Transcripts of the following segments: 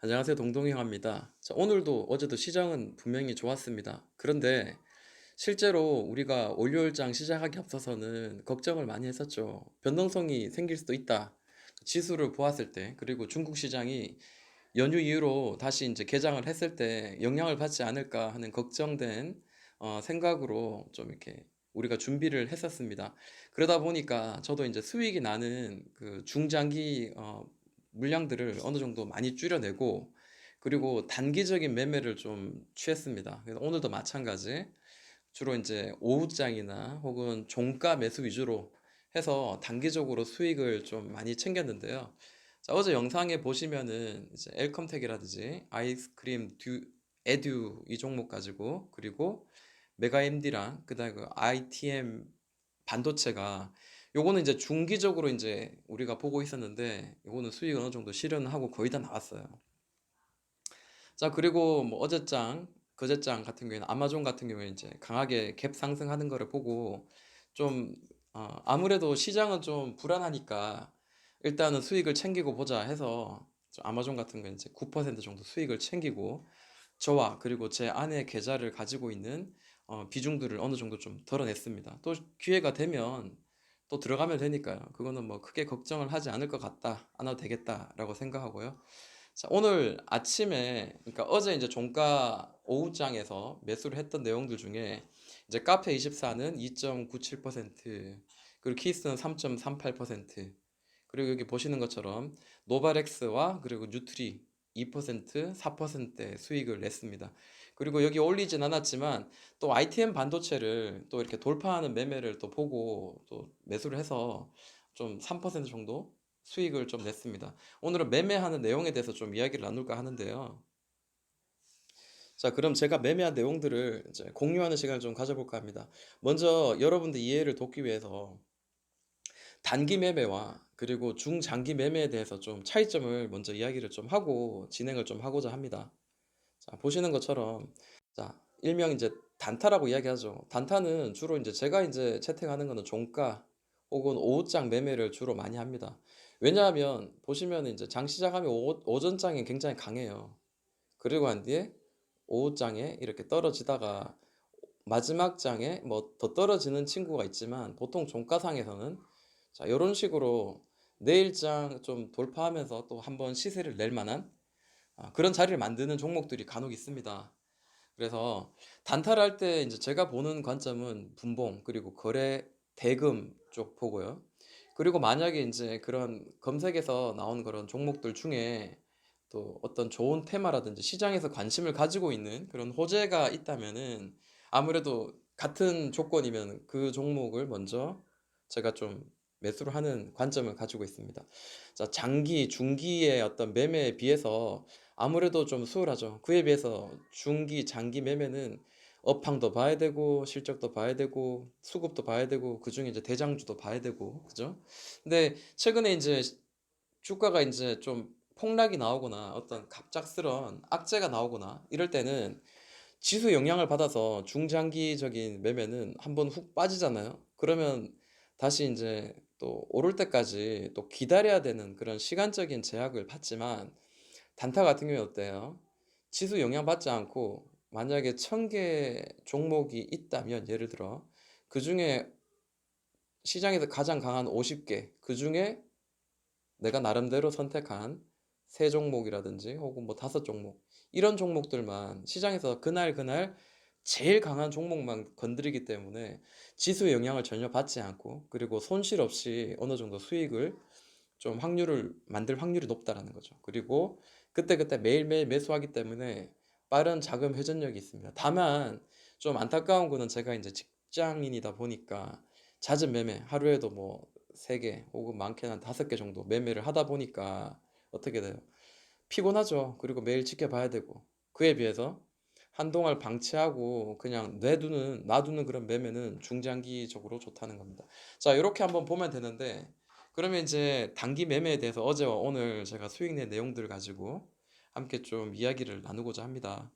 안녕하세요. 동동형입니다. 자, 오늘도 어제도 시장은 분명히 좋았습니다. 그런데 실제로 우리가 월요일장 시작하기 앞서서는 걱정을 많이 했었죠. 변동성이 생길 수도 있다. 지수를 보았을 때, 그리고 중국 시장이 연휴 이후로 다시 이제 개장을 했을 때 영향을 받지 않을까 하는 걱정된 생각으로 좀 이렇게 우리가 준비를 했었습니다. 그러다 보니까 저도 이제 수익이 나는 그 중장기 물량들을 어느 정도 많이 줄여내고, 그리고 단기적인 매매를 좀 취했습니다. 그래서 오늘도 마찬가지 주로 이제 오후장이나 혹은 종가 매수 위주로 해서 단기적으로 수익을 좀 많이 챙겼는데요. 자, 어제 영상에 보시면은 이제 엘컴텍이라든지 아이스크림 에듀 이 종목 가지고, 그리고 메가MD랑 그다음에 그 ITM 반도체가, 요거는 이제 중기적으로 이제 우리가 보고 있었는데 요거는 수익 어느 정도 실현하고 거의 다 나왔어요. 자, 그리고 뭐 어제장, 그제장 같은 경우에는 아마존 같은 경우에 이제 강하게 갭 상승하는 거를 보고 좀 아무래도 시장은 좀 불안하니까 일단은 수익을 챙기고 보자 해서 좀 아마존 같은 경우에 이제 9% 정도 수익을 챙기고, 저와 그리고 제 아내 계좌를 가지고 있는 비중들을 어느 정도 좀 덜어냈습니다. 또 기회가 되면 또 들어가면 되니까요. 그거는 뭐 크게 걱정을 하지 않을 것 같다, 안 해도 되겠다라고 생각하고요. 자, 오늘 아침에, 그러니까 어제 이제 종가 오후장에서 매수를 했던 내용들 중에 이제 카페24는 2.97%, 그리고 키스는 3.38%, 그리고 여기 보시는 것처럼 노바렉스와 그리고 뉴트리 2%, 4%대 수익을 냈습니다. 그리고 여기 올리진 않았지만 또 ITM 반도체를 또 이렇게 돌파하는 매매를 또 보고 또 매수를 해서 좀 3% 정도 수익을 좀 냈습니다. 오늘은 매매하는 내용에 대해서 좀 이야기를 나눌까 하는데요. 자, 그럼 제가 매매한 내용들을 이제 공유하는 시간을 좀 가져볼까 합니다. 먼저 여러분들 이해를 돕기 위해서 단기 매매와 그리고 중장기 매매에 대해서 좀 차이점을 먼저 이야기를 좀 하고 진행을 좀 하고자 합니다. 자, 보시는 것처럼, 자, 일명 이제 단타라고 이야기하죠. 단타는 주로 이제 제가 이제 채택하는 거는 종가 혹은 오후장 매매를 주로 많이 합니다. 왜냐하면 보시면 이제 장 시작하면 오전장이 굉장히 강해요. 그리고 한 뒤에 오후장에 이렇게 떨어지다가 마지막 장에 뭐 더 떨어지는 친구가 있지만, 보통 종가상에서는 자, 이런 식으로 내일장 좀 돌파하면서 또 한번 시세를 낼 만한 그런 자리를 만드는 종목들이 간혹 있습니다. 그래서 단타를 할 때 이제 제가 보는 관점은 분봉 그리고 거래 대금 쪽 보고요. 그리고 만약에 이제 그런 검색에서 나온 그런 종목들 중에 또 어떤 좋은 테마라든지 시장에서 관심을 가지고 있는 그런 호재가 있다면은 아무래도 같은 조건이면 그 종목을 먼저 제가 좀 매수를 하는 관점을 가지고 있습니다. 자, 장기, 중기의 어떤 매매에 비해서 아무래도 좀 수월하죠. 그에 비해서 중기, 장기 매매는 업황도 봐야 되고 실적도 봐야 되고 수급도 봐야 되고 그중에 이제 대장주도 봐야 되고, 그죠? 근데 최근에 이제 주가가 이제 좀 폭락이 나오거나 어떤 갑작스런 악재가 나오거나 이럴 때는 지수 영향을 받아서 중장기적인 매매는 한번 훅 빠지잖아요. 그러면 다시 이제 또 오를 때까지 또 기다려야 되는 그런 시간적인 제약을 받지만, 단타 같은 경우에 어때요? 지수 영향받지 않고 만약에 1000개 종목이 있다면, 예를 들어 그 중에 시장에서 가장 강한 50개, 그 중에 내가 나름대로 선택한 세 종목이라든지 혹은 뭐 다섯 종목, 이런 종목들만 시장에서 그날 그날 제일 강한 종목만 건드리기 때문에 지수 영향을 전혀 받지 않고, 그리고 손실 없이 어느 정도 수익을 좀 확률을 만들 확률이 높다라는 거죠. 그리고 그때그때 매일매일 매수하기 때문에 빠른 자금 회전력이 있습니다. 다만 좀 안타까운 거는 제가 이제 직장인이다 보니까 잦은 매매, 하루에도 뭐 3개 혹은 많게는 한 5개 정도 매매를 하다 보니까 어떻게 돼요? 피곤하죠. 그리고 매일 지켜봐야 되고, 그에 비해서 한동안 방치하고 그냥 놔두는 그런 매매는 중장기적으로 좋다는 겁니다. 자, 이렇게 한번 보면 되는데, 그러면 이제 단기 매매에 대해서 어제와 오늘 제가 수익 낸 내용들을 가지고 함께 좀 이야기를 나누고자 합니다.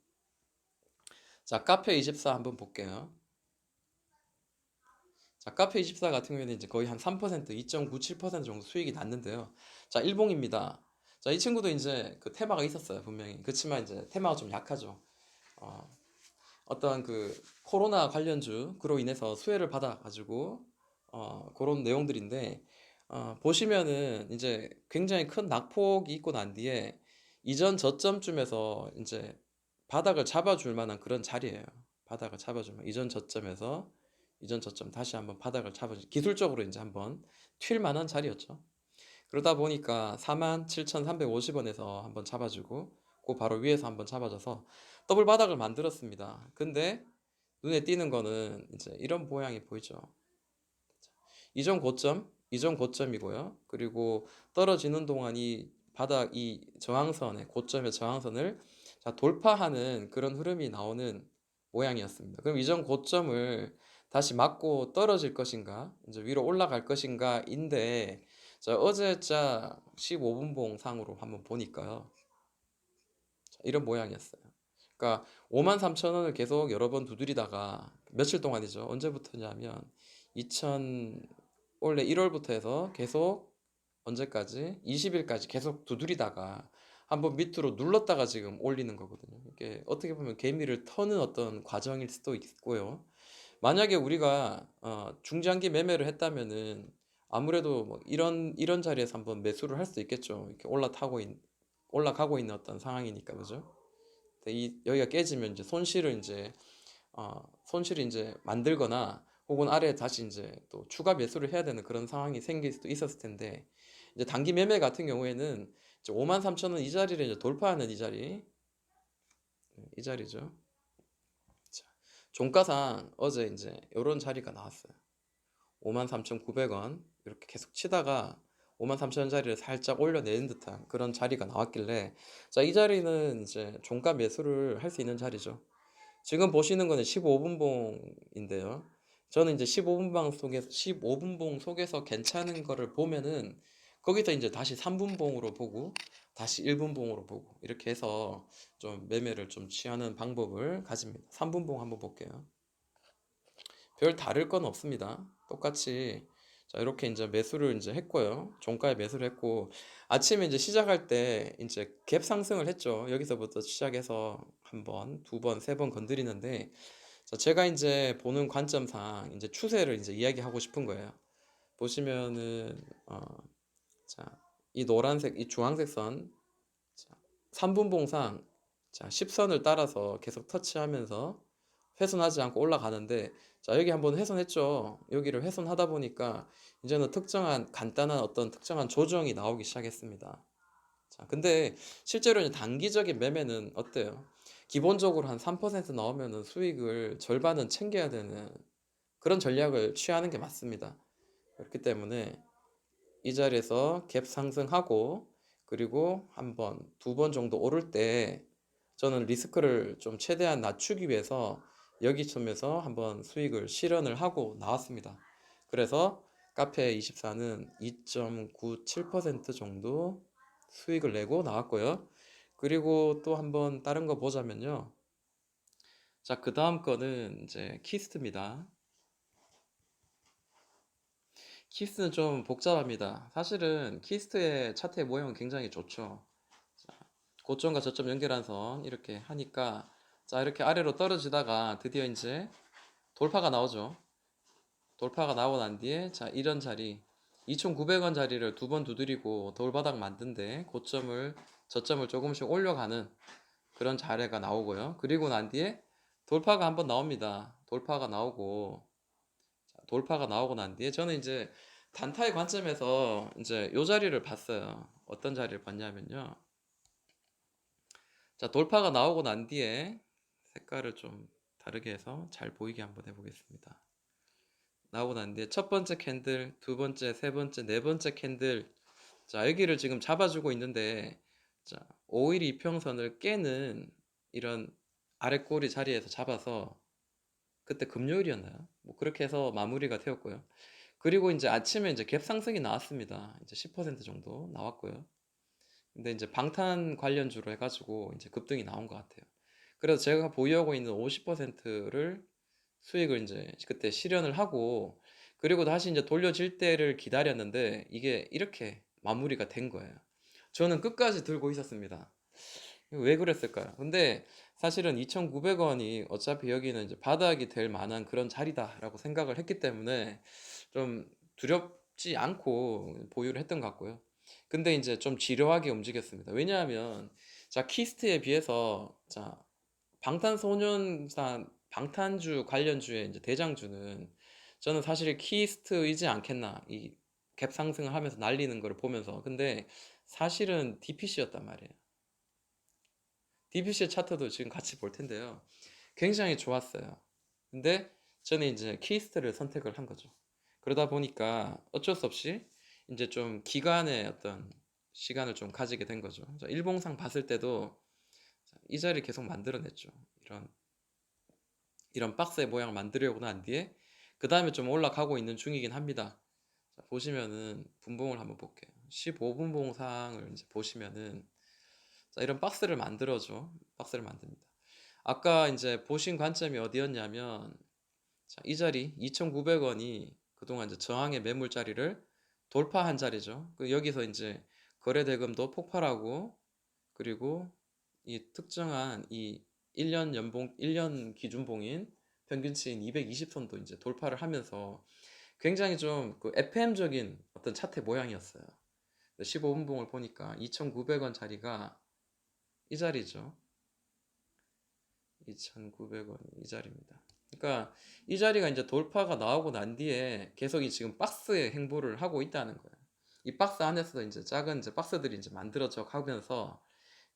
자, 카페24 한번 볼게요. 자, 카페24 같은 경우에는 이제 거의 한 3%, 2.97% 정도 수익이 났는데요. 자, 일봉입니다. 자, 이 친구도 이제 그 테마가 있었어요, 분명히. 그렇지만 이제 테마가 좀 약하죠. 어, 어떤 그 코로나 관련주로 인해서 수혜를 받아가지고 그런 내용들인데 보시면은 이제 굉장히 큰 낙폭이 있고 난 뒤에 이전 저점쯤에서 이제 바닥을 잡아줄 만한 그런 자리예요. 바닥을 잡아줄 만한 이전 저점 다시 한번 바닥을 잡아줄 기술적으로 이제 한번 튈 만한 자리였죠. 그러다 보니까 47,350원에서 한번 잡아주고 그 바로 위에서 한번 잡아줘서 더블 바닥을 만들었습니다. 근데 눈에 띄는 거는 이제 이런 모양이 보이죠. 이전 고점이고요. 그리고 떨어지는 동안 이 바닥 이 저항선의 고점의 저항선을 자, 돌파하는 그런 흐름이 나오는 모양이었습니다. 그럼 이전 고점을 다시 맞고 떨어질 것인가, 이제 위로 올라갈 것인가인데, 자, 어제 자 15분봉 상으로 한번 보니까요. 자, 이런 모양이었어요. 그러니까 53,000원을 계속 여러 번 두드리다가 며칠 동안이죠. 언제부터냐면 2000 원래 1월부터 해서 계속 언제까지? 20일까지 계속 두드리다가 한번 밑으로 눌렀다가 지금 올리는 거거든요. 이게 어떻게 보면 개미를 터는 어떤 과정일 수도 있고요. 만약에 우리가 중장기 매매를 했다면은 아무래도 뭐 이런 자리에서 한번 매수를 할 수도 있겠죠. 이렇게 올라가고 있는 어떤 상황이니까 그죠? 근데 여기가 깨지면 이제 손실을 이제 만들거나 혹은 아래에 다시 이제 또 추가 매수를 해야 되는 그런 상황이 생길 수도 있었을 텐데 이제 단기 매매 같은 경우에는 이제 53,000원 이 자리를 이제 돌파하는 이 자리죠. 자, 종가상 어제 이제 이런 자리가 나왔어요. 53,900원 이렇게 계속 치다가 53,000원 자리를 살짝 올려내는 듯한 그런 자리가 나왔길래 자, 이 자리는 이제 종가 매수를 할 수 있는 자리죠. 지금 보시는 거는 15분봉인데요. 저는 이제 15분봉 속에서 괜찮은 거를 보면은 거기서 이제 다시 3분봉으로 보고 다시 1분봉으로 보고 이렇게 해서 좀 매매를 좀 취하는 방법을 가집니다. 3분봉 한번 볼게요. 별 다를 건 없습니다. 똑같이 자, 이렇게 이제 매수를 이제 했고요. 종가에 매수를 했고 아침에 이제 시작할 때 이제 갭 상승을 했죠. 여기서부터 시작해서 한 번, 두 번, 세 번 건드리는데 자, 제가 이제 보는 관점상 이제 추세를 이제 이야기하고 싶은 거예요. 보시면은 자, 이 노란색, 이 주황색 선, 자, 3분봉상 자, 10선을 따라서 계속 터치하면서 훼손하지 않고 올라가는데 자, 여기 한번 훼손했죠. 여기를 훼손하다 보니까 이제는 간단한 어떤 특정한 조정이 나오기 시작했습니다. 자, 근데 실제로 이제 단기적인 매매는 어때요? 기본적으로 한 3% 나오면은 수익을 절반은 챙겨야 되는 그런 전략을 취하는 게 맞습니다. 그렇기 때문에 이 자리에서 갭 상승하고 그리고 한 번, 두 번 정도 오를 때 저는 리스크를 좀 최대한 낮추기 위해서 여기쯤에서 한번 수익을 실현을 하고 나왔습니다. 그래서 카페24는 2.97% 정도 수익을 내고 나왔고요. 그리고 또 한번 다른 거 보자면요. 자, 그 다음 거는 이제 키스트입니다. 키스는 좀 복잡합니다. 사실은 키스트의 차트의 모양은 굉장히 좋죠. 자, 고점과 저점 연결한 선 이렇게 하니까 자, 이렇게 아래로 떨어지다가 드디어 이제 돌파가 나오죠. 돌파가 나오고 난 뒤에 자, 이런 자리 2,900원 자리를 두 번 두드리고 돌바닥 만든데 저점을 조금씩 올려가는 그런 자리가 나오고요. 그리고 난 뒤에 돌파가 한번 나옵니다. 돌파가 나오고 난 뒤에 저는 이제 단타의 관점에서 이제 요 자리를 봤어요. 어떤 자리를 봤냐면요. 자, 돌파가 나오고 난 뒤에 색깔을 좀 다르게 해서 잘 보이게 한번 해보겠습니다. 나오고 난 뒤에 첫 번째 캔들, 두 번째, 세 번째, 네 번째 캔들. 자, 여기를 지금 잡아주고 있는데, 자, 5일 이평선을 깨는 이런 아래 꼬리 자리에서 잡아서 그때 금요일이었나요? 뭐 그렇게 해서 마무리가 되었고요. 그리고 이제 아침에 이제 갭 상승이 나왔습니다. 이제 10% 정도 나왔고요. 근데 이제 방탄 관련주로 해가지고 이제 급등이 나온 것 같아요. 그래서 제가 보유하고 있는 50%를 수익을 이제 그때 실현을 하고 그리고 다시 이제 돌려질 때를 기다렸는데 이게 이렇게 마무리가 된 거예요. 저는 끝까지 들고 있었습니다. 왜 그랬을까요? 근데 사실은 2,900원이 어차피 여기는 이제 바닥이 될 만한 그런 자리다라고 생각을 했기 때문에 좀 두렵지 않고 보유를 했던 것 같고요. 근데 이제 좀 지루하게 움직였습니다. 왜냐하면 자, 키스트에 비해서 자, 방탄소년단 방탄주 관련주의 이제 대장주는 저는 사실 키스트이지 않겠나 이 갭 상승을 하면서 날리는 걸 보면서. 근데 사실은 DPC였단 말이에요. DPC 차트도 지금 같이 볼 텐데요. 굉장히 좋았어요. 근데 저는 이제 키스트를 선택을 한 거죠. 그러다 보니까 어쩔 수 없이 이제 좀 기간의 어떤 시간을 좀 가지게 된 거죠. 일봉상 봤을 때도 이 자리 계속 만들어냈죠. 이런 박스의 모양을 만들려고 난 뒤에 그 다음에 좀 올라가고 있는 중이긴 합니다. 자, 보시면은 분봉을 한번 볼게요. 15분봉 상을 이제 보시면은 자, 이런 박스를 만들어줘. 박스를 만듭니다. 아까 이제 보신 관점이 어디였냐면 자, 이 자리 2,900원이 그동안 이제 저항의 매물 자리를 돌파한 자리죠. 여기서 이제 거래 대금도 폭발하고 그리고 이 특정한 이 1년 연봉 1년 기준봉인 평균치인 220선도 이제 돌파를 하면서 굉장히 좀 그 FM적인 어떤 차트 모양이었어요. 15분봉을 보니까 2,900원 자리가 이 자리죠. 2,900원이 이 자리입니다. 그러니까 이 자리가 이제 돌파가 나오고 난 뒤에 계속 이 지금 박스의 행보를 하고 있다는 거예요. 이 박스 안에서도 이제 작은 이제 박스들이 이제 만들어져 가면서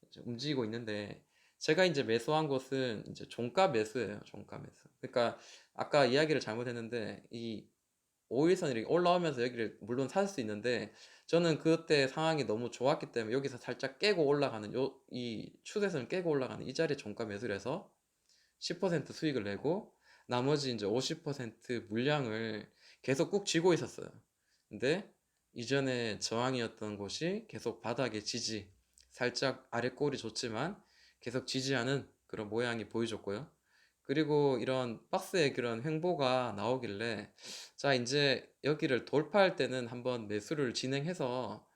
이제 움직이고 있는데 제가 이제 매수한 곳은 이제 종가 매수예요. 종가 매수. 그러니까 아까 이야기를 잘못했는데 이 5일선 이렇게 올라오면서 여기를 물론 살 수 있는데 저는 그때 상황이 너무 좋았기 때문에 여기서 살짝 깨고 올라가는 이 추세선을 깨고 올라가는 이 자리에 종가 매수를 해서 10% 수익을 내고 나머지 이제 50% 물량을 계속 꾹 쥐고 있었어요. 근데 이전에 저항이었던 곳이 계속 바닥에 지지, 살짝 아래 꼴이 좋지만 계속 지지하는 그런 모양이 보여줬고요. 그리고 이런 박스의 그런 횡보가 나오길래 자, 이제 여기를 돌파할 때는 한번 매수를 진행해서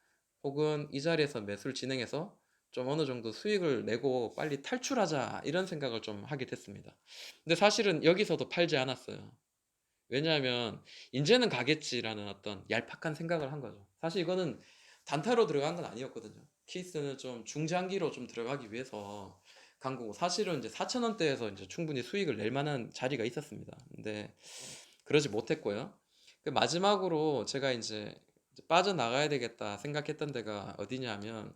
혹은 이 자리에서 매수를 진행해서 좀 어느 정도 수익을 내고 빨리 탈출하자 이런 생각을 좀 하게 됐습니다. 근데 사실은 여기서도 팔지 않았어요. 왜냐하면 이제는 가겠지라는 어떤 얄팍한 생각을 한 거죠. 사실 이거는 단타로 들어간 건 아니었거든요. 키스는 좀 중장기로 좀 들어가기 위해서 간 거고 사실은 이제 4,000원대에서 이제 충분히 수익을 낼 만한 자리가 있었습니다. 근데 그러지 못했고요. 그 마지막으로 제가 이제 빠져나가야 되겠다 생각했던 데가 어디냐면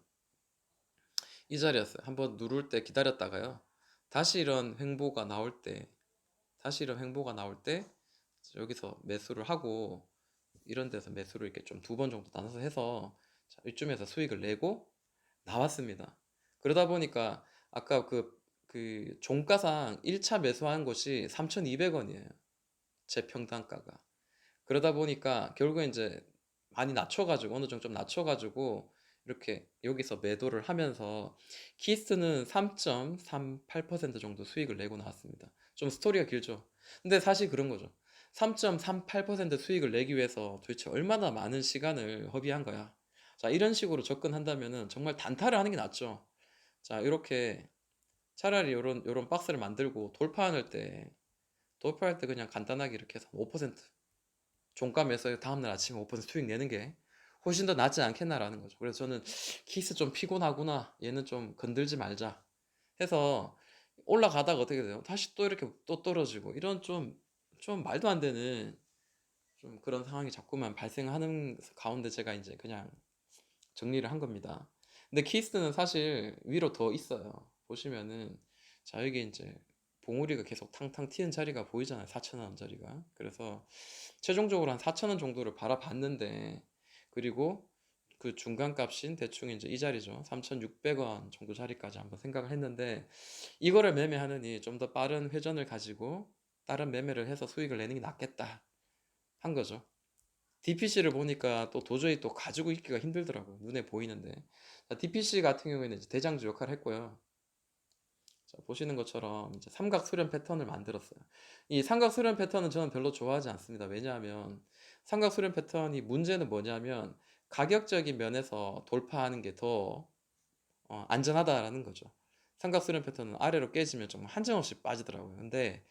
이 자리였어요. 한번 누를 때 기다렸다가요. 다시 이런 횡보가 나올 때, 다시 이런 횡보가 나올 때 여기서 매수를 하고 이런 데서 매수를 이렇게 좀 두 번 정도 나눠서 해서 자, 이쯤에서 수익을 내고 나왔습니다. 그러다 보니까 아까 그 종가상 1차 매수한 곳이 3,200원이에요. 제 평단가가. 그러다 보니까 결국에 이제 많이 낮춰가지고 어느 정도 좀 낮춰가지고 이렇게 여기서 매도를 하면서 키스트는 3.38% 정도 수익을 내고 나왔습니다. 좀 스토리가 길죠. 근데 사실 그런 거죠. 3.38% 수익을 내기 위해서 도대체 얼마나 많은 시간을 허비한 거야. 자, 이런 식으로 접근한다면은 정말 단타를 하는 게 낫죠. 자, 이렇게 차라리 요런 박스를 만들고 돌파할 때 그냥 간단하게 이렇게 해서 5% 종가매서 다음날 아침에 5% 수익 내는 게 훨씬 더 낫지 않겠나라는 거죠. 그래서 저는 키스 좀 피곤하구나. 얘는 좀 건들지 말자. 해서 올라가다가 어떻게 돼요? 다시 또 이렇게 또 떨어지고 이런 좀 말도 안 되는 좀 그런 상황이 자꾸만 발생하는 가운데 제가 이제 그냥 정리를 한 겁니다. 근데 키스는 사실 위로 더 있어요. 보시면은 자, 여기 이제 봉우리가 계속 탕탕 튀는 자리가 보이잖아요. 4,000원 자리가. 그래서 최종적으로 한 4,000원 정도를 바라봤는데 그리고 그 중간 값인 대충 이제 이 자리죠. 3,600원 정도 자리까지 한번 생각을 했는데 이거를 매매하느니 좀 더 빠른 회전을 가지고 다른 매매를 해서 수익을 내는 게 낫겠다 한 거죠. DPC를 보니까 또 도저히 또 가지고 있기가 힘들더라고요. 눈에 보이는데. DPC 같은 경우에는 이제 대장주 역할을 했고요. 자, 보시는 것처럼 이제 삼각 수렴 패턴을 만들었어요. 이 삼각 수렴 패턴은 저는 별로 좋아하지 않습니다. 왜냐하면 삼각 수렴 패턴이 문제는 뭐냐면 가격적인 면에서 돌파하는 게 더 안전하다라는 거죠. 삼각 수렴 패턴은 아래로 깨지면 정말 한정없이 빠지더라고요. 근데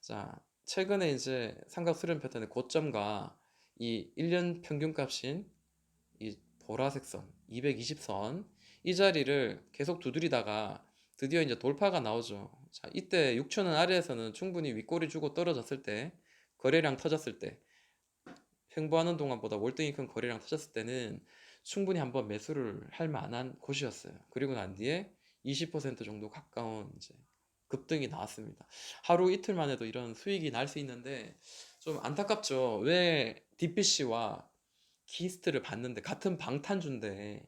자, 최근에 이제 삼각 수렴 패턴의 고점과 이 1년 평균값인 이 보라색 선, 220선 이 자리를 계속 두드리다가 드디어 이제 돌파가 나오죠. 자, 이때 6천원 아래에서는 충분히 윗꼬리 주고 떨어졌을 때, 거래량 터졌을 때, 횡보하는 동안보다 월등히 큰 거래량 터졌을 때는 충분히 한번 매수를 할 만한 곳이었어요. 그리고 난 뒤에 20% 정도 가까운 이제 급등이 나왔습니다. 하루 이틀만 해도 이런 수익이 날 수 있는데 좀 안타깝죠. 왜 DPC와 키스트를 봤는데 같은 방탄주인데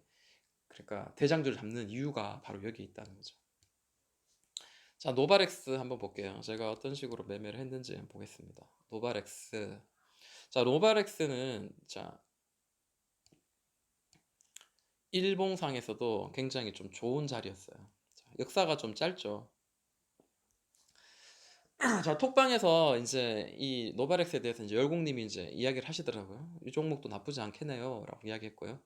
그러니까 대장주를 잡는 이유가 바로 여기 있다는 거죠. 자, 노바렉스 한번 볼게요. 제가 어떤 식으로 매매를 했는지 한번 보겠습니다. 노바렉스. 자, 노바렉스는 자, 일봉상에서도 굉장히 좀 좋은 자리였어요. 자, 역사가 좀 짧죠. 자, 톡방에서 이제 이 노바렉스에 대해서 이제 열공님이 이제 이야기를 하시더라고요. 이 종목도 나쁘지 않겠네요. 라고 이야기했고요.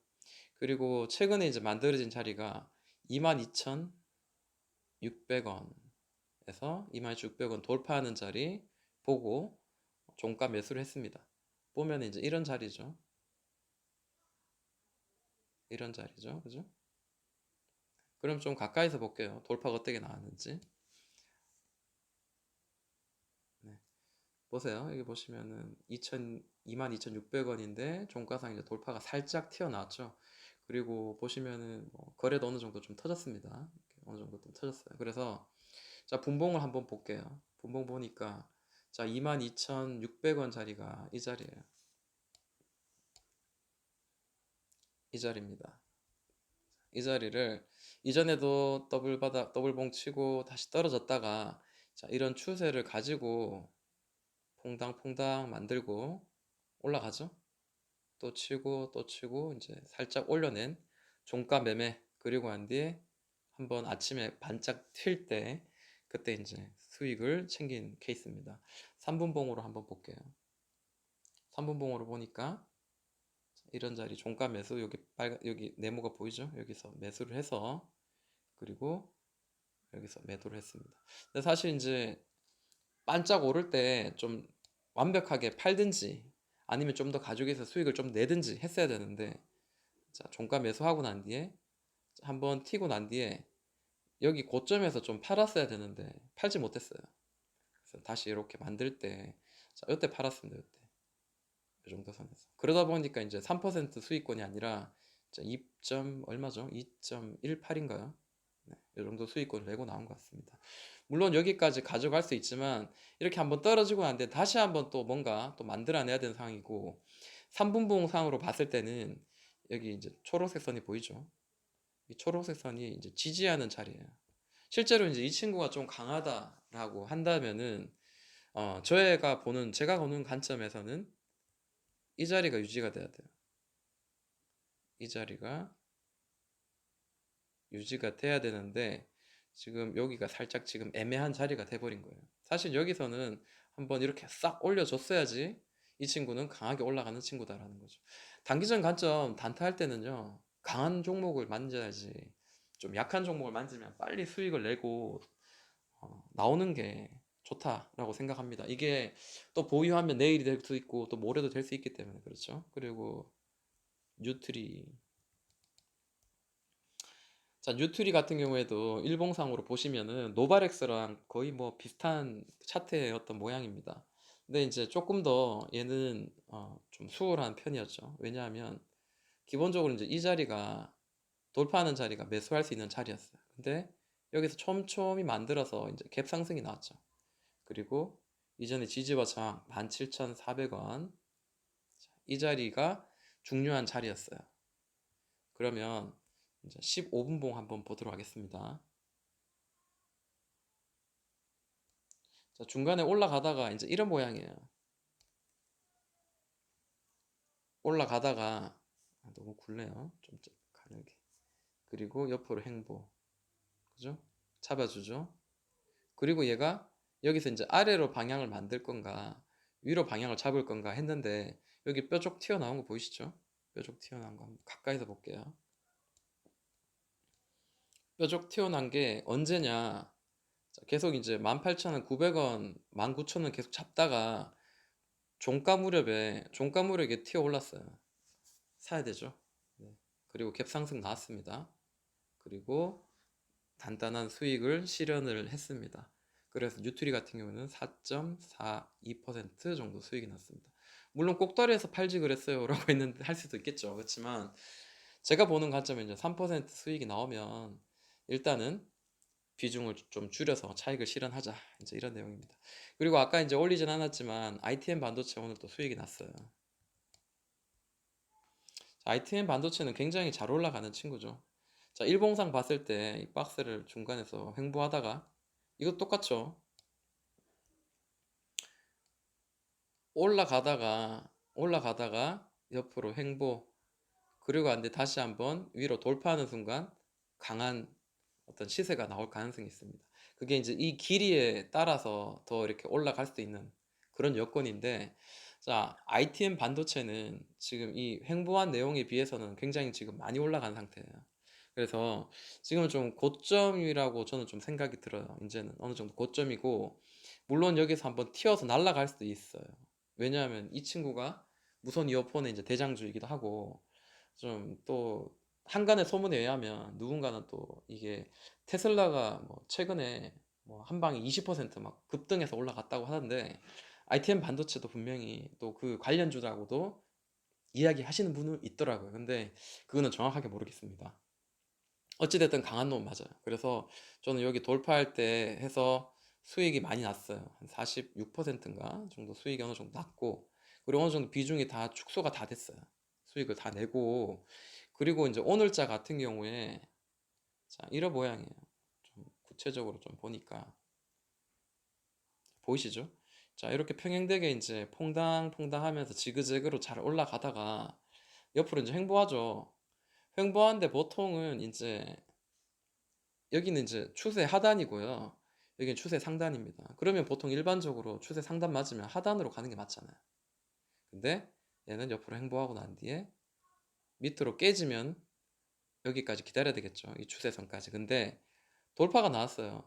그리고 최근에 이제 만들어진 자리가 22,600원에서 22,600원 돌파하는 자리 보고 종가 매수를 했습니다. 보면 이제 이런 자리죠. 이런 자리죠. 그죠? 그럼 좀 가까이서 볼게요. 돌파가 어떻게 나왔는지. 네. 보세요. 여기 보시면은 22,600원인데 종가상 이제 돌파가 살짝 튀어나왔죠. 그리고 보시면은 뭐 거래도 어느 정도 좀 터졌습니다. 이렇게 어느 정도 좀 터졌어요. 그래서 자, 분봉을 한번 볼게요. 분봉 보니까 자, 22,600원 자리가 이 자리예요. 이 자리입니다. 이 자리를 이전에도 더블봉 치고 다시 떨어졌다가 자, 이런 추세를 가지고 퐁당퐁당 만들고 올라가죠. 또 치고 또 치고 이제 살짝 올려낸 종가 매매 그리고 한 뒤에 한번 아침에 반짝 튈 때 그때 이제 수익을 챙긴 케이스입니다. 3분봉으로 한번 볼게요. 3분봉으로 보니까 이런 자리 종가 매수 여기 네모가 보이죠? 여기서 매수를 해서 그리고 여기서 매도를 했습니다. 근데 사실 이제 반짝 오를 때 좀 완벽하게 팔든지 아니면 좀 더 가지고 서 수익을 좀 내든지 했어야 되는데 자, 종가 매수하고 난 뒤에 한번 튀고 난 뒤에 여기 고점에서 좀 팔았어야 되는데 팔지 못했어요. 그래서 다시 이렇게 만들 때 자, 이때 팔았습니다. 이때 이 정도 선에서 그러다 보니까 이제 3% 수익권이 아니라 2. 얼마죠? 2.18인가요? 네, 이 정도 수익권을 내고 나온 것 같습니다. 물론 여기까지 가져갈 수 있지만 이렇게 한번 떨어지고 난 뒤에 다시 한번 또 뭔가 또 만들어내야 되는 상황이고 3분봉 상으로 봤을 때는 여기 이제 초록색 선이 보이죠? 이 초록색 선이 이제 지지하는 자리예요. 실제로 이제 이 친구가 좀 강하다라고 한다면은 제가 보는 관점에서는 이 자리가 유지가 돼야 돼요. 이 자리가 유지가 돼야 되는데 지금 여기가 살짝 지금 애매한 자리가 돼버린 거예요. 사실 여기서는 한번 이렇게 싹 올려줬어야지 이 친구는 강하게 올라가는 친구다라는 거죠. 단기전 관점 단타할 때는요, 강한 종목을 만져야지 좀 약한 종목을 만지면 빨리 수익을 내고 나오는 게 좋다라고 생각합니다. 이게 또 보유하면 내일이 될 수 있고 또 모레도 될 수 있기 때문에 그렇죠. 그리고 뉴트리 자, 뉴트리 같은 경우에도 일봉상으로 보시면은 노바렉스랑 거의 뭐 비슷한 차트의 어떤 모양입니다. 근데 이제 조금 더 얘는 좀 수월한 편이었죠. 왜냐하면 기본적으로 이제 이 자리가 돌파하는 자리가 매수할 수 있는 자리였어요. 근데 여기서 촘촘히 만들어서 이제 갭 상승이 나왔죠. 그리고 이전에 지지와 저항 17,400원 이 자리가 중요한 자리였어요. 그러면 이제 15분봉 한번 보도록 하겠습니다. 자, 중간에 올라가다가 이제 이런 모양이에요. 올라가다가 너무 굵네요. 좀 가늘게. 그리고 옆으로 행보. 그죠? 잡아주죠. 그리고 얘가 여기서 이제 아래로 방향을 만들 건가 위로 방향을 잡을 건가 했는데 여기 뾰족 튀어나온 거 보이시죠? 뾰족 튀어나온 거 한번 가까이서 볼게요. 뾰족 튀어나온 게 언제냐? 자, 계속 이제 18,900원, 19,000원 계속 잡다가 종가 무렵에 튀어 올랐어요. 사야 되죠. 네. 그리고 갭 상승 나왔습니다. 그리고 단단한 수익을 실현을 했습니다. 그래서 뉴트리 같은 경우는 4.42% 정도 수익이 났습니다. 물론 꼭다리에서 팔지 그랬어요 라고 했는데 할 수도 있겠죠. 그렇지만 제가 보는 관점은 이제 3% 수익이 나오면 일단은 비중을 좀 줄여서 차익을 실현하자, 이제 이런 내용입니다. 그리고 아까 이제 올리진 않았지만 ITM 반도체 오늘 또 수익이 났어요. ITM 반도체는 굉장히 잘 올라가는 친구죠. 자, 일봉상 봤을 때 이 박스를 중간에서 횡보하다가 이거 똑같죠. 올라가다가 옆으로 횡보, 그리고 안돼 다시 한번 위로 돌파하는 순간 강한 어떤 시세가 나올 가능성이 있습니다. 그게 이제 이 길이에 따라서 더 이렇게 올라갈 수도 있는 그런 여건인데, 자, ITM 반도체는 지금 이 횡보한 내용에 비해서는 굉장히 지금 많이 올라간 상태예요. 그래서 지금은 좀 고점이라고 저는 좀 생각이 들어요. 이제는 어느 정도 고점이고, 물론 여기서 한번 튀어서 날아갈 수도 있어요. 왜냐하면 이 친구가 무선 이어폰의 이제 대장주이기도 하고, 좀 또 한간의 소문에 의하면 누군가는 또 이게 테슬라가 뭐 최근에 뭐 한 방에 20%막 급등해서 올라갔다고 하는데, ITM 반도체도 분명히 또 그 관련주라고도 이야기하시는 분은 있더라고요. 근데 그거는 정확하게 모르겠습니다. 어찌됐든 강한 놈 맞아요. 그래서 저는 여기 돌파할 때 해서 수익이 많이 났어요. 한 46%인가 정도 수익이 어느 정도 났고, 그리고 어느 정도 비중이 다 축소가 다 됐어요. 수익을 다 내고, 그리고 이제 오늘자 같은 경우에 자, 이런 모양이에요. 좀 구체적으로 좀 보니까 보이시죠? 자, 이렇게 평행되게 이제 퐁당퐁당 하면서 지그재그로 잘 올라가다가 옆으로 이제 횡보하죠. 횡보하는데 보통은 이제 여기는 이제 추세 하단이고요. 여기는 추세 상단입니다. 그러면 보통 일반적으로 추세 상단 맞으면 하단으로 가는 게 맞잖아요. 근데 얘는 옆으로 횡보하고 난 뒤에 밑으로 깨지면 여기까지 기다려야 되겠죠. 이 추세선까지. 근데 돌파가 나왔어요.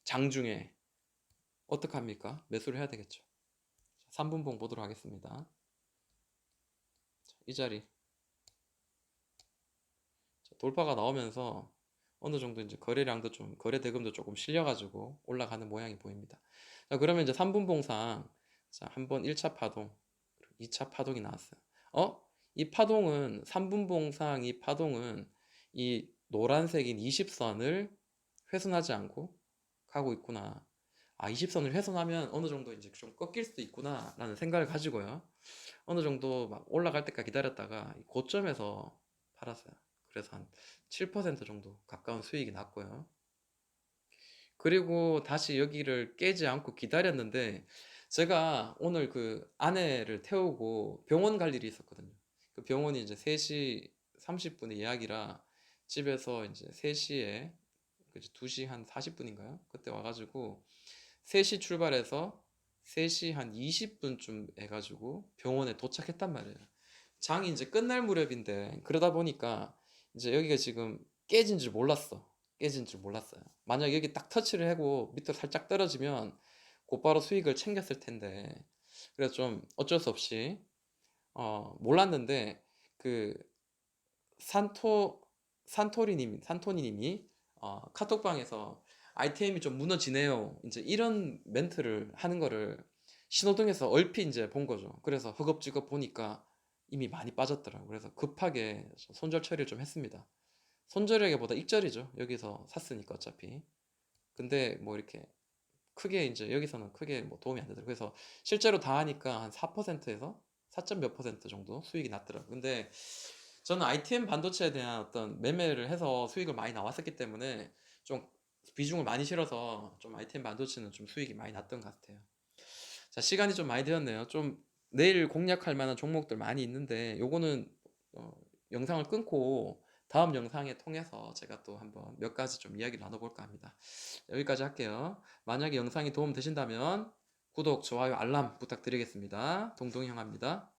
장중에. 어떡합니까? 매수를 해야 되겠죠. 3분봉 보도록 하겠습니다. 이 자리. 돌파가 나오면서 어느 정도 이제 거래량도 좀, 거래 대금도 조금 실려가지고 올라가는 모양이 보입니다. 자, 그러면 이제 3분봉상, 자, 한번 1차 파동, 2차 파동이 나왔어요. 이 파동은, 3분봉상 이 파동은 이 노란색인 20선을 훼손하지 않고 가고 있구나. 아, 20선을 훼손하면 어느 정도 이제 좀 꺾일 수도 있구나 라는 생각을 가지고요. 어느 정도 막 올라갈 때까지 기다렸다가 고점에서 팔았어요. 그래서 한 7% 정도 가까운 수익이 났고요. 그리고 다시 여기를 깨지 않고 기다렸는데, 제가 오늘 그 아내를 태우고 병원 갈 일이 있었거든요. 그 병원이 이제 3시 30분에 예약이라 집에서 이제 3시에 2시 한 40분인가요? 그때 와가지고 3시 출발해서 3시 한 20분쯤 해가지고 병원에 도착했단 말이에요. 장이 이제 끝날 무렵인데, 그러다 보니까 이제 여기가 지금 깨진 줄 몰랐어. 깨진 줄 몰랐어요. 만약 여기 딱 터치를 하고 밑으로 살짝 떨어지면 곧바로 수익을 챙겼을 텐데, 그래서 좀 어쩔 수 없이 몰랐는데, 그 산토 산토니님이 카톡방에서 아이템이 좀 무너지네요, 이제 이런 멘트를 하는 거를 신호등에서 얼핏 이제 본 거죠. 그래서 허겁지겁 보니까 이미 많이 빠졌더라고요. 그래서 급하게 손절 처리를 좀 했습니다. 손절하기보다 익절이죠. 여기서 샀으니까 어차피. 근데 뭐 이렇게 크게 이제 여기서는 크게 뭐 도움이 안 되더라고요. 그래서 실제로 다 하니까 한 4%에서 4점 몇 퍼센트 정도 수익이 났더라고요. 근데 저는 ITM 반도체에 대한 어떤 매매를 해서 수익을 많이 나왔었기 때문에 좀 비중을 많이 실어서 좀 ITM 반도체는 좀 수익이 많이 났던 것 같아요. 자, 시간이 좀 많이 되었네요. 좀 내일 공략할 만한 종목들 많이 있는데 요거는 어, 영상을 끊고 다음 영상에 통해서 제가 또 한번 몇 가지 좀 이야기를 나눠볼까 합니다. 여기까지 할게요. 만약에 영상이 도움 되신다면 구독, 좋아요, 알람 부탁드리겠습니다. 동동이 형합니다.